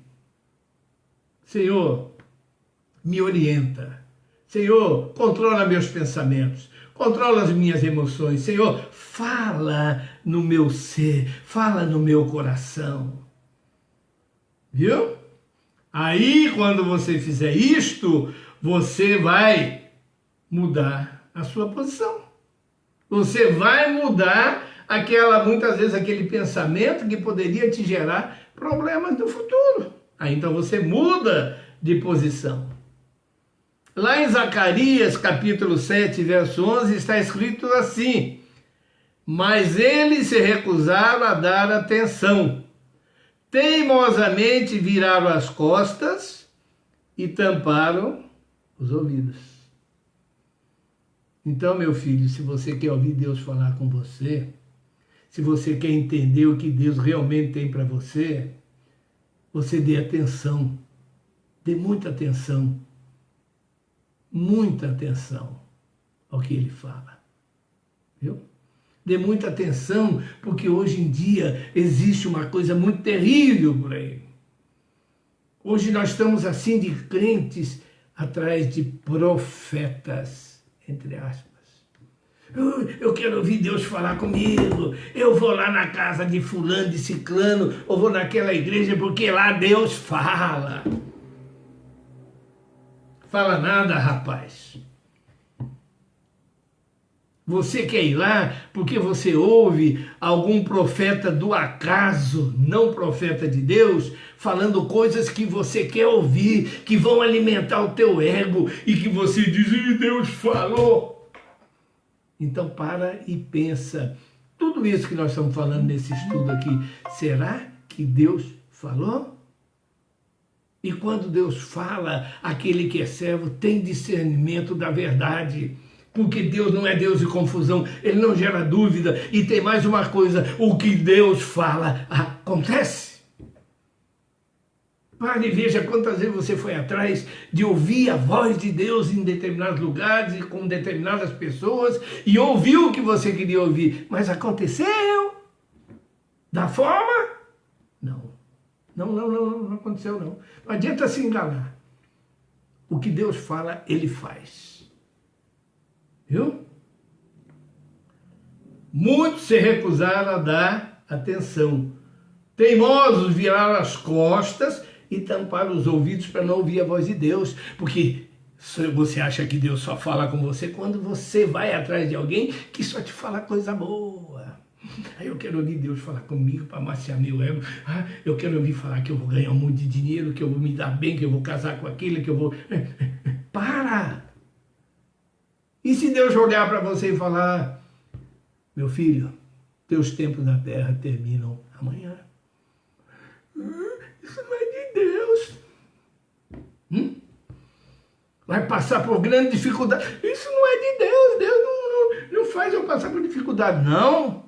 Senhor, me orienta. Senhor, controla meus pensamentos, controla as minhas emoções. Senhor, fala no meu ser, fala no meu coração. Viu? Aí, quando você fizer isto, você vai mudar a sua posição. Você vai mudar muitas vezes aquele pensamento que poderia te gerar problemas no futuro. Aí então você muda de posição. Lá em Zacarias, capítulo 7, verso 11, está escrito assim: mas eles se recusaram a dar atenção. teimosamente viraram as costas e tamparam os ouvidos. Então, meu filho, se você quer ouvir Deus falar com você, se você quer entender o que Deus realmente tem para você, você dê atenção, dê muita atenção ao que Ele fala, viu? Dê muita atenção, porque hoje em dia existe uma coisa muito terrível por aí. Hoje nós estamos assim de crentes atrás de profetas, entre aspas. Eu quero ouvir Deus falar comigo, eu vou lá na casa de fulano, de ciclano, ou vou naquela igreja porque lá Deus fala. Fala nada, rapaz. Você quer ir lá porque você ouve algum profeta do acaso, não profeta de Deus, falando coisas que você quer ouvir, que vão alimentar o teu ego e que você diz, Deus falou. Então para e pensa, tudo isso que nós estamos falando nesse estudo aqui, será que Deus falou? E quando Deus fala, aquele que é servo tem discernimento da verdade. Porque Deus não é Deus de confusão, Ele não gera dúvida. E tem mais uma coisa, o que Deus fala acontece. Pare e veja quantas vezes você foi atrás de ouvir a voz de Deus em determinados lugares e com determinadas pessoas e ouviu o que você queria ouvir, mas aconteceu da forma? Não aconteceu não. Não adianta se enganar. O que Deus fala, Ele faz. Viu? Muitos se recusaram a dar atenção. Teimosos viraram as costas e tamparam os ouvidos para não ouvir a voz de Deus. Porque você acha que Deus só fala com você quando você vai atrás de alguém que só te fala coisa boa. Aí eu quero ouvir Deus falar comigo para amaciar meu ego. Eu quero ouvir falar que eu vou ganhar um monte de dinheiro, que eu vou me dar bem, que eu vou casar com aquele, que eu vou... Para! E se Deus olhar para você e falar, meu filho, teus tempos na terra terminam amanhã. Isso não é de Deus. Vai passar por grande dificuldade. Isso não é de Deus. Deus não faz eu passar por dificuldade, não.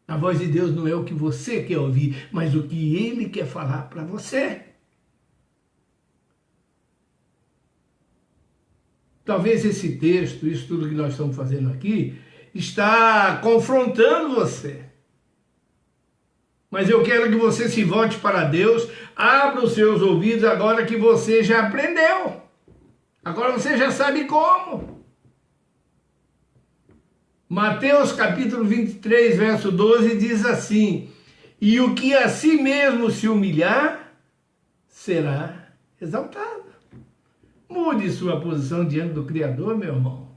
A voz de Deus não é o que você quer ouvir, mas o que Ele quer falar para você. Talvez esse texto, isso tudo que nós estamos fazendo aqui, está confrontando você. Mas eu quero que você se volte para Deus, abra os seus ouvidos agora que você já aprendeu. Agora você já sabe como. Mateus capítulo 23, verso 12 diz assim, e o que a si mesmo se humilhar, será exaltado. Mude sua posição diante do Criador, meu irmão.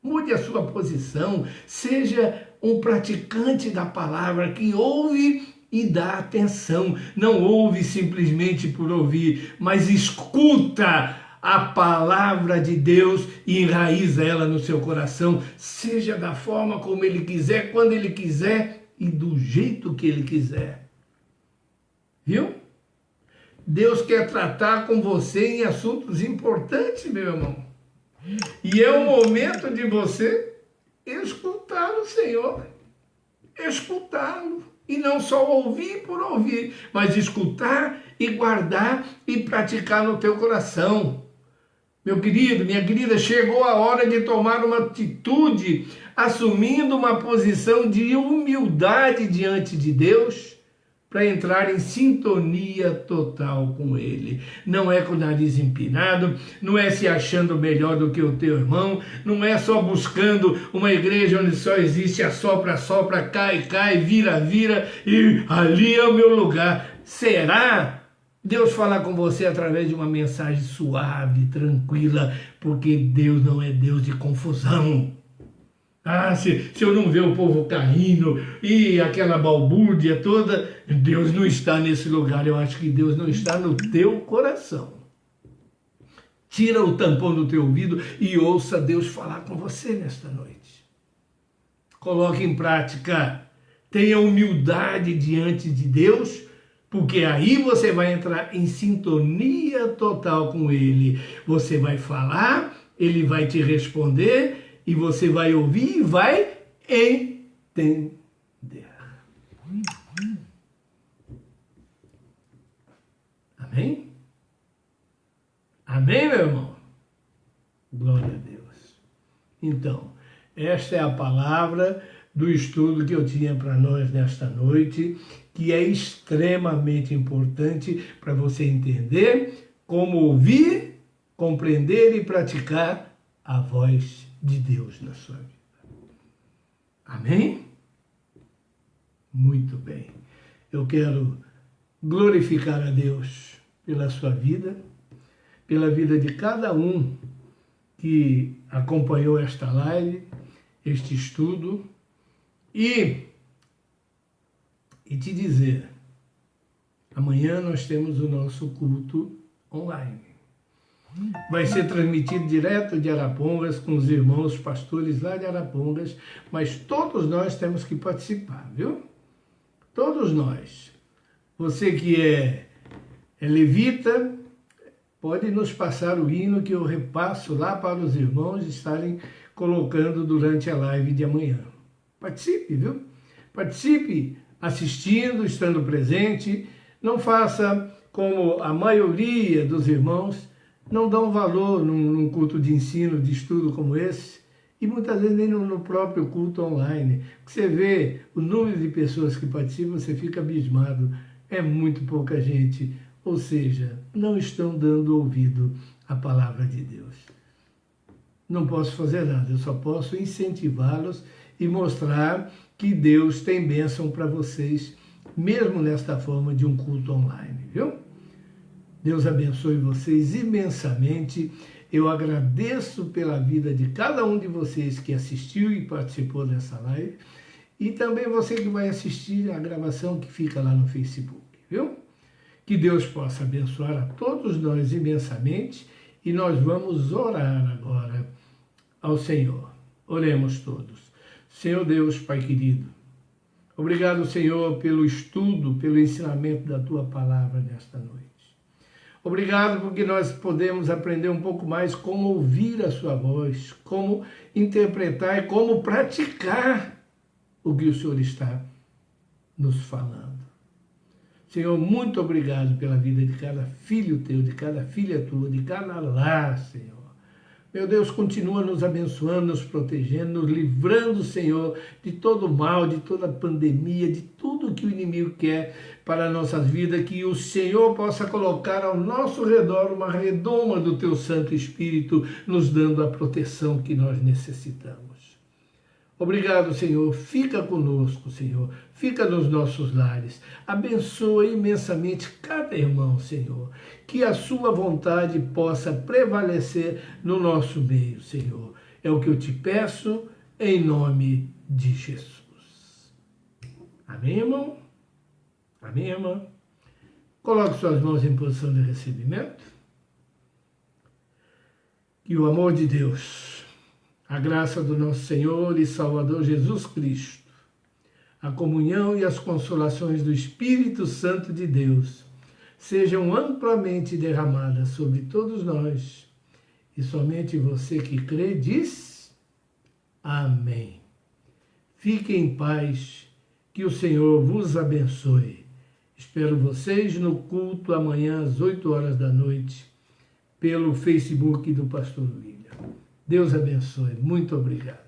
Mude a sua posição. Seja um praticante da palavra que ouve e dá atenção. Não ouve simplesmente por ouvir, mas escuta a palavra de Deus e enraiza ela no seu coração. Seja da forma como Ele quiser, quando Ele quiser e do jeito que Ele quiser. Viu? Deus quer tratar com você em assuntos importantes, meu irmão. E é o momento de você escutar o Senhor. Escutá-lo. E não só ouvir por ouvir, mas escutar e guardar e praticar no teu coração. Meu querido, minha querida, chegou a hora de tomar uma atitude, assumindo uma posição de humildade diante de Deus, para entrar em sintonia total com Ele. Não é com o nariz empinado, não é se achando melhor do que o teu irmão, não é só buscando uma igreja onde só existe assopra, cai, vira, e ali é o meu lugar. Será? Deus falar com você através de uma mensagem suave, tranquila, porque Deus não é Deus de confusão. Se eu não ver o povo caindo e aquela balbúrdia toda, Deus não está nesse lugar. Eu acho que Deus não está no teu coração. Tira o tampão do teu ouvido e ouça Deus falar com você nesta noite. Coloque em prática. Tenha humildade diante de Deus, porque aí você vai entrar em sintonia total com Ele. Você vai falar, Ele vai te responder, e você vai ouvir e vai entender. Amém? Amém, meu irmão? Glória a Deus. Então, esta é a palavra do estudo que eu tinha para nós nesta noite, que é extremamente importante para você entender como ouvir, compreender e praticar a voz de Deus na sua vida. Amém? Muito bem. Eu quero glorificar a Deus pela sua vida, pela vida de cada um que acompanhou esta live, este estudo, e te dizer, amanhã nós temos o nosso culto online. Vai ser transmitido direto de Arapongas, com os irmãos pastores lá de Arapongas, mas todos nós temos que participar, viu? Todos nós. Você que é levita, pode nos passar o hino que eu repasso lá para os irmãos estarem colocando durante a live de amanhã. Participe, viu? Participe assistindo, estando presente. Não faça como a maioria dos irmãos não dão valor num culto de ensino, de estudo como esse, e muitas vezes nem no próprio culto online. Você vê o número de pessoas que participam, você fica abismado. É muito pouca gente, ou seja, não estão dando ouvido à palavra de Deus. Não posso fazer nada, eu só posso incentivá-los e mostrar que Deus tem bênção para vocês, mesmo nesta forma de um culto online, viu? Deus abençoe vocês imensamente. Eu agradeço pela vida de cada um de vocês que assistiu e participou dessa live, e também você que vai assistir a gravação que fica lá no Facebook, viu? Que Deus possa abençoar a todos nós imensamente, e nós vamos orar agora ao Senhor. Oremos todos. Senhor Deus, Pai querido, obrigado, Senhor, pelo estudo, pelo ensinamento da Tua palavra nesta noite. Obrigado porque nós podemos aprender um pouco mais como ouvir a Sua voz, como interpretar e como praticar o que o Senhor está nos falando. Senhor, muito obrigado pela vida de cada filho Teu, de cada filha Tua, de cada lar, Senhor. Meu Deus, continua nos abençoando, nos protegendo, nos livrando, Senhor, de todo mal, de toda pandemia, de tudo que o inimigo quer para as nossas vidas, que o Senhor possa colocar ao nosso redor uma redoma do Teu Santo Espírito, nos dando a proteção que nós necessitamos. Obrigado, Senhor. Fica conosco, Senhor. Fica nos nossos lares. Abençoa imensamente cada irmão, Senhor. Que a sua vontade possa prevalecer no nosso meio, Senhor. É o que eu te peço em nome de Jesus. Amém, irmão? Amém, irmã? Coloque suas mãos em posição de recebimento. Que o amor de Deus, a graça do nosso Senhor e Salvador Jesus Cristo, a comunhão e as consolações do Espírito Santo de Deus sejam amplamente derramadas sobre todos nós, e somente você que crê diz amém. Fique em paz, que o Senhor vos abençoe. Espero vocês no culto amanhã às 8 horas da noite, pelo Facebook do Pastor William. Deus abençoe. Muito obrigado.